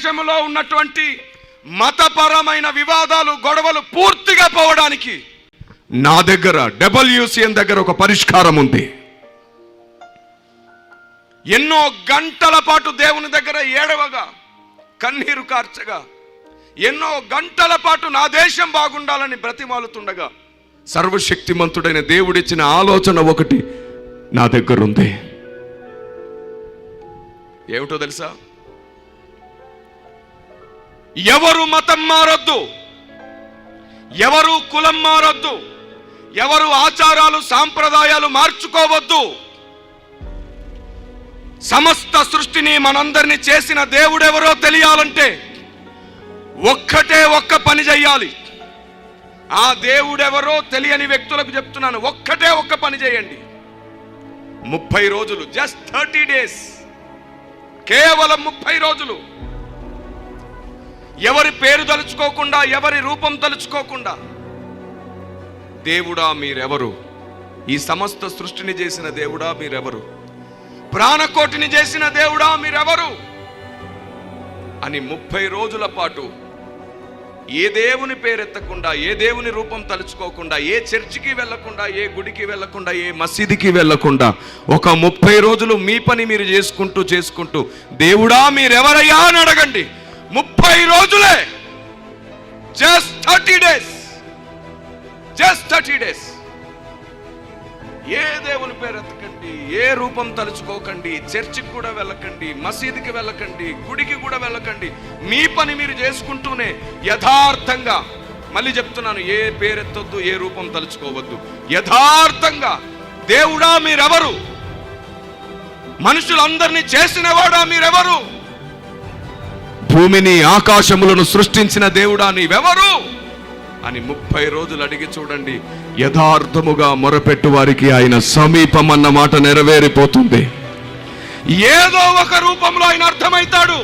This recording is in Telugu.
దేశంలో ఉన్నటువంటి మతపరమైన వివాదాలు, గొడవలు పూర్తిగా పోవడానికి నా దగ్గర WCN దగ్గర ఒక పరిష్కారం ఉంది. ఎన్నో గంటల పాటు దేవుని దగ్గర ఏడవగా, కన్నీరు కార్చగా, ఎన్నో గంటల పాటు నా దేశం బాగుండాలని బ్రతిమాలుతుండగా, సర్వశక్తిమంతుడైన దేవుడిచ్చిన ఆలోచన ఒకటి నా దగ్గర ఉంది. ఏమిటో తెలుసా? ఎవరు మతం మారొద్దు, ఎవరు కులం మారొద్దు, ఎవరు ఆచారాలు సాంప్రదాయాలు మార్చుకోవద్దు. సమస్త సృష్టిని మనందరినీ చేసిన దేవుడెవరో తెలియాలంటే ఒక్క పని చెయ్యాలి. ఆ దేవుడెవరో తెలియని వ్యక్తులకు చెప్తున్నాను, ఒక్క పని చేయండి. 30 రోజులు, జస్ట్ 30 డేస్, కేవలం 30 రోజులు. ఎవరి పేరు తలుచుకోకుండా, ఎవరి రూపం తలుచుకోకుండా, దేవుడా మీరెవరు, ఈ సమస్త సృష్టిని చేసిన దేవుడా మీరెవరు, ప్రాణకోటిని చేసిన దేవుడా మీరెవరు అని 30 రోజుల పాటు ఏ దేవుని పేరెత్తకుండా, ఏ దేవుని రూపం తలుచుకోకుండా, ఏ చర్చికి వెళ్లకుండా, ఏ గుడికి వెళ్లకుండా, ఏ మసీదుకి వెళ్లకుండా ఒక 30 రోజులు మీ పని మీరు చేసుకుంటూ దేవుడా మీరెవరయ్యా అని అడగండి. 30 రోజులే, జస్ట్ 30 డేస్, జస్ట్ 30 డేస్. ఏ దేవుని పేరు ఎత్తకండి, ఏ రూపం తలుచుకోకండి, చర్చికి కూడా వెళ్ళకండి, మసీదుకి వెళ్ళకండి, గుడికి కూడా వెళ్ళకండి. మీ పని మీరు చేసుకుంటూనే యథార్థంగా, మళ్ళీ చెప్తున్నాను, ఏ పేరెత్తొద్దు, ఏ రూపం తలుచుకోవద్దు. యథార్థంగా దేవుడా మీరెవరు, మనుషులందరినీ చేసినవాడా మీరెవరు, భూమిని ఆకాశములను సృష్టించిన దేవుడా నీవెవరు అని 30 రోజులు అడిగి చూడండి. యథార్థముగా మొరపెట్టు వారికి ఆయన సమీపం అన్న మాట నెరవేరిపోతుంది. ఏదో ఒక రూపంలో ఆయన అర్థమవుతాడు.